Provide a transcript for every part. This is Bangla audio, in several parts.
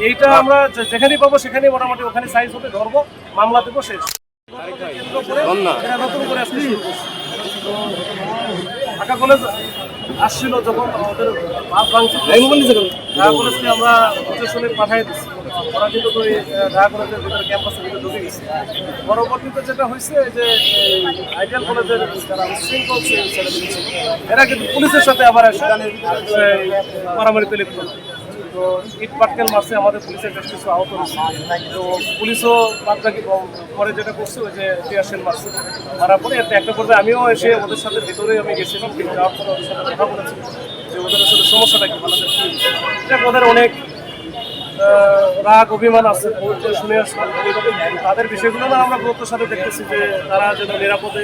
এইটা আমরা যেখানেই পাবো সেখানেই মোটামুটি ওখানে সাইজ হবে, ধরবো, মামলা দেবো, শেষ। নতুন করে আসলে ঢাকা কলেজ আসছিল যখন আমাদের ঢাকা কলেজকে আমরা প্রশাসনে পাঠিয়ে দিচ্ছি, ওরা কিন্তু ওই ঢাকা কলেজের ভিতরে ক্যাম্পাসের ভিতরে ঢুকে গেছে। পরবর্তীতে যেটা হয়েছে যে আইডিয়াল কলেজের যারা শৃঙ্খল এরা কিন্তু পুলিশের সাথে আবার মারামারিতে লিপ্ত। তো ইট পাটকেল মারছে, আমাদের পুলিশের বেশ কিছু আহত হয়েছে। তো পুলিশও বাদবাকি পরে যেটা করছে ওই যে টিয়ারশেল মারছে, মারার পরে একটা পর্যায়ে আমিও এসে ওদের সাথে ভিতরে আমি গেছিলাম, কিন্তু যাওয়ার পরে ওদের সাথে কথা বলেছি যে ওদের আসলে সমস্যাটা কি, আমাদের কি দেখ ওদের অনেক রাগ অভিমান আছে, শুনে আসলাম তাদের বিষয়গুলো না আমরা গুরুত্বের সাথে দেখতেছি যে তারা যেন নিরাপদে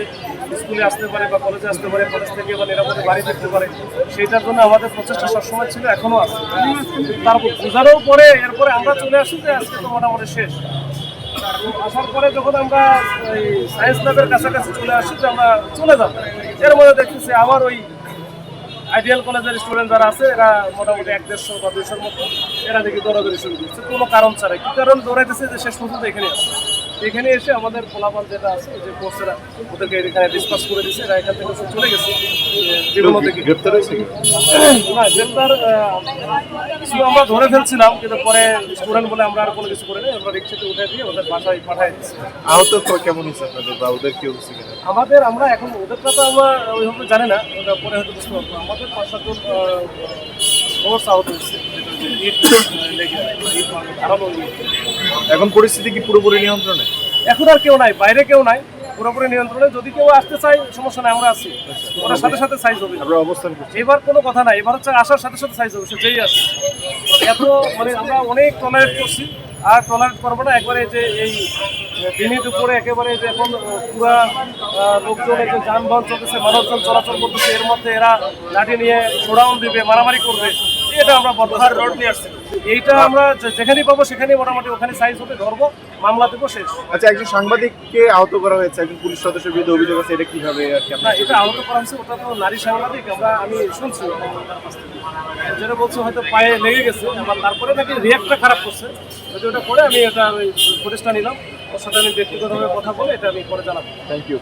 স্কুলে আসতে পারে বা কলেজে আসতে পারে, কলেজ থেকে বা নিরাপদে বাড়ি ফিরতে পারে, সেইটার জন্য আমাদের প্রচেষ্টা সবসময় ছিল, এখনও আছে। তারপর বোঝানোর পরে এরপরে আমরা চলে আসি যে আজকে তো মোটামুটি শেষ। আসার পরে যখন আমরা ওই সায়েন্স ল্যাবের কাছাকাছি চলে আসি যে আমরা চলে যাব, এর মধ্যে দেখতেছি আবার ওই আইডিয়াল কলেজের স্টুডেন্ট যারা আছে এরা মোটামুটি 150 বা 200-র মতো এরা দেখি দৌড়াদৌড়ি শুরু করছে কোনো কারণ ছাড়াই। কি কারণ দৌড়াইতেছে যে শেষ পর্যন্ত এখানে আসছে, এখানে এসে আমাদের ফলাফল যেটা আছে যে কোর্সেরা ওদেরকে এখানে ডিসকাস করে দিচ্ছে, এরা এখান থেকে চলে গেছে। বিভিন্ন থেকে গ্রেপ্তার হয়েছে না, গ্রেপ্তার কিছু আমরা ধরে ফেলছিলাম, কিন্তু পরে স্টুডেন্ট বলে আমরা আর কোনো কিছু করে নেই, আমরা রিক্সাতে উঠে দিয়ে ওদের বাসায় পাঠাই দিচ্ছি। আহত কেমন হয়েছে আপনাদের বা ওদের কি হচ্ছে কিনা? আমাদের আমরা এখন ওদেরটা তো আমরা ওইভাবে জানি না, ওটা পরে হয়তো বুঝতে পারবো। আমাদের 5-7 জন খবর আহত হয়েছে। এখন পরিস্থিতি কি পুরোপুরি নিয়ন্ত্রণে? এখন আর কেউ নাই, বাইরে কেউ নাই, পুরোপুরি নিয়ন্ত্রণে। যদি কেউ আসতে চায় সমস্যা নাই, আমরা আছি, ওটার সাথে সাথে সাইজ হবে। আমরা অবস্থান করছি, এবার কোনো কথা নাই, এবার হচ্ছে আসার সাথে সাথে সাইজ হবে, সে যেই আসে। এত মানে আমরা অনেক টলারেট করছি, আর টলারেট করবো না একবারে। যে এই দিনের উপরে একেবারে যে এখন পুরা লোকজন একজন যানবাহন চলতেছে, মানুষজন চলাচল করতেছে, এর মধ্যে এরা লাঠি নিয়ে শোডাউন দিবে, মারামারি করবে, এটা আমরা বদলার রোড নিয়ে আসছি। এইটা আমরা যেখানেই পাবো সেখানেই মোটামুটি ওখানে সাইজ হবে, ধরবো, মামলা দেবো, শেষ। আচ্ছা, একজন সাংবাদিককে আহত করা হয়েছে, একজন পুলিশ সদস্যের বিরুদ্ধে অভিযোগ আছে, এটা কিভাবে আর কি? না, এটা আহত করা হয়েছে, ওটা তো নারী সাংবাদিক, আমি শুনছি যেটা বলছে হয়তো পায়ে লেগে গেছে, আমার তারপরে নাকি রিয়াক্টটা খারাপ করছে। যদি ওটা করে আমি এটা ওই ফুটেজটা নিলাম, ওর সাথে আমি ব্যক্তিগতভাবে কথা বলে এটা আমি পরে জানাবো। Thank you.